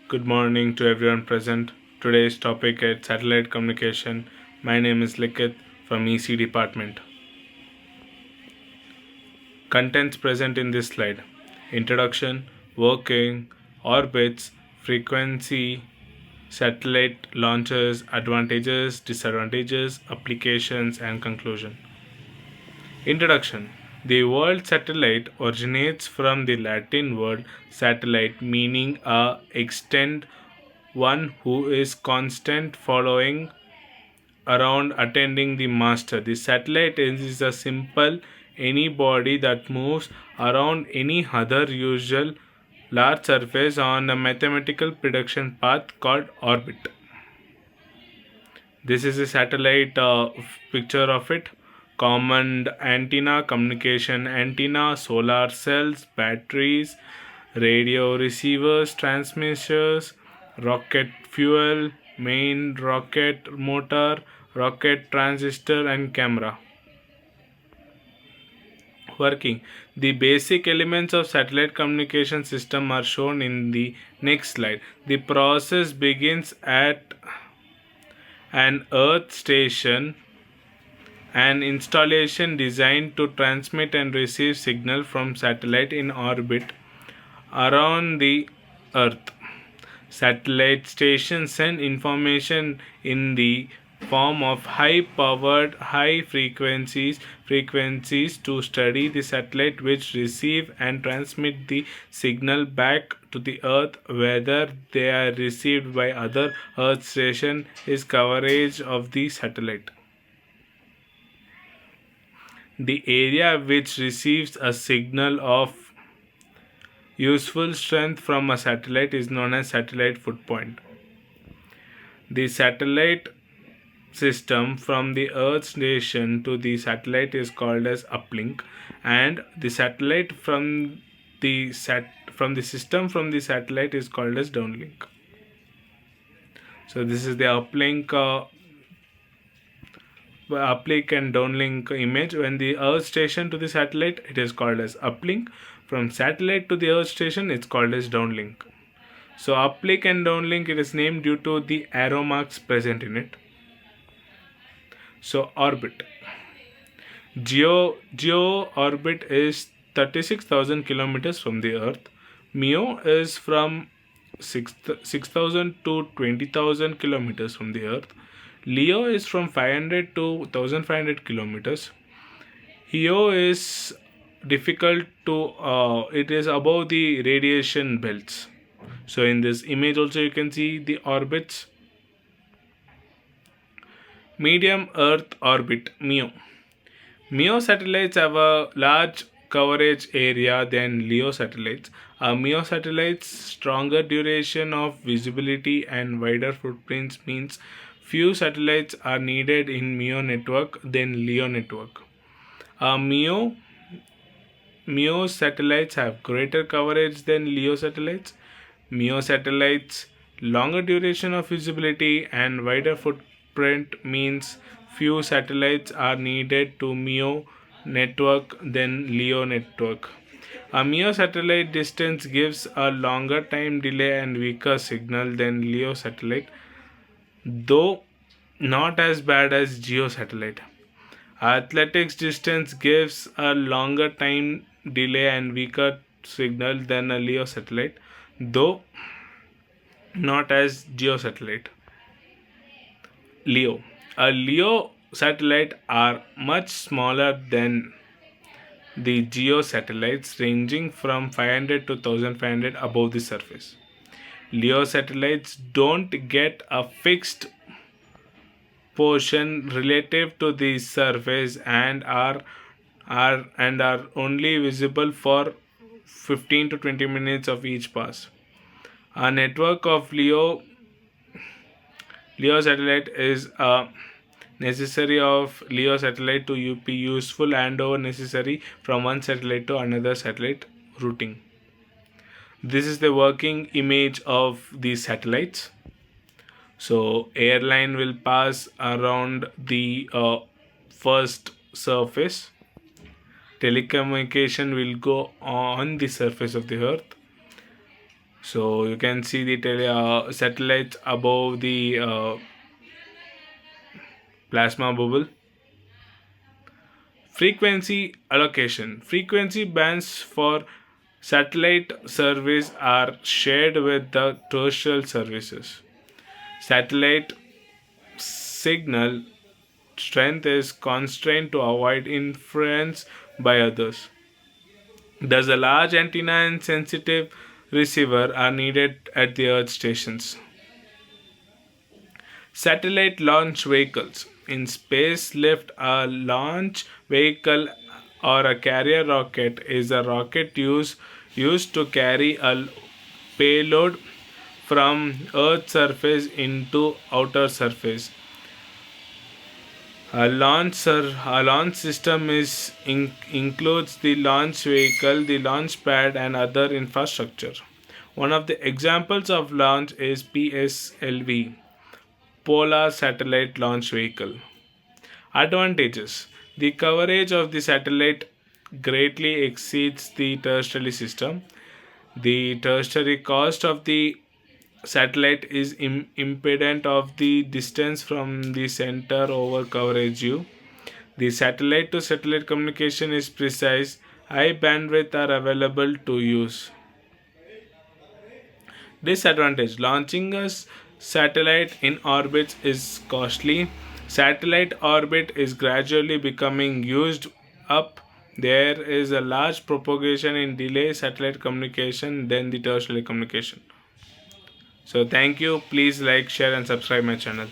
Good morning to everyone present. Today's topic is satellite communication. My name is Likith from EC department. Contents present in this slide: introduction, working, orbits, frequency, satellite launches, advantages, disadvantages, applications, and conclusion. Introduction. The word satellite originates from the Latin word satellite, meaning a extent, one who is constant following around attending the master. The satellite is a simple any body that moves around any other usual large surface on a mathematical prediction path called orbit. This is a satellite picture of it. Command antenna, communication antenna, solar cells, batteries, radio receivers, transmitters, rocket fuel, main rocket motor, rocket transistor, and camera. Working. The basic elements of satellite communication system are shown in the next slide. The process begins at an earth station, an installation designed to transmit and receive signal from satellite in orbit around the earth. Satellite stations send information in the form of high powered high frequencies to study the satellite, which receive and transmit the signal back to the earth. Whether they are received by other earth station is coverage of the satellite. The area which receives a signal of useful strength from a satellite is known as satellite footpoint. The satellite system from the earth station to the satellite is called as uplink, and the satellite from the system from the satellite is called as downlink. So this is the uplink and downlink image. When the earth station to the satellite, it is called as uplink. From satellite to the earth station, it's called as downlink. So uplink and downlink, it is named due to the arrow marks present in it. So orbit. Geo orbit is 36,000 kilometers from the earth. MEO is from 6,000 to 20,000 kilometers from the earth. LEO is from 500 to 1,500 kilometers. HEO is difficult to it is above the radiation belts. So in this image also you can see the orbits. Medium Earth orbit, MEO. MEO satellites have a large coverage area than LEO satellites. MEO satellites stronger duration of visibility and wider footprints means few satellites are needed in MEO network than LEO network. MEO satellites have greater coverage than LEO satellites. MEO satellites longer duration of visibility and wider footprint means few satellites are needed to MEO network than LEO network. A MEO satellite distance gives a longer time delay and weaker signal than LEO satellite, though not as bad as GEO satellite. Athletics distance gives a longer time delay and weaker signal than a LEO satellite, though not as GEO satellite. LEO. A LEO satellite are much smaller than the GEO satellites, ranging from 500 to 1,500 above the surface. LEO satellites don't get a fixed portion relative to the surface and are only visible for 15 to 20 minutes of each pass. A network of LEO satellite is a necessary of LEO satellite to be useful and or necessary from one satellite to another satellite routing. This is the working image of these satellites. So airline will pass around the first surface. Telecommunication will go on the surface of the earth. So you can see the satellites above the plasma bubble. Frequency allocation. Frequency bands for satellite service are shared with the terrestrial services. Satellite signal strength is constrained to avoid interference by others. Thus, a large antenna and sensitive receiver are needed at the Earth stations. Satellite launch vehicles. In space lift, a launch vehicle or a carrier rocket is a rocket used to carry a payload from Earth's surface into outer surface. A launch system includes the launch vehicle, the launch pad, and other infrastructure. One of the examples of launch is PSLV, Polar Satellite Launch Vehicle. Advantages. The coverage of the satellite greatly exceeds the terrestrial system. The tertiary cost of the satellite is impedant of the distance from the center over coverage u. The satellite to satellite communication is precise. High bandwidth are available to use. Disadvantage. Launching a satellite in orbit is costly. Satellite orbit is gradually becoming used up. There is a large propagation in delay satellite communication than the terrestrial communication. So thank you. Please like, share and subscribe my channel.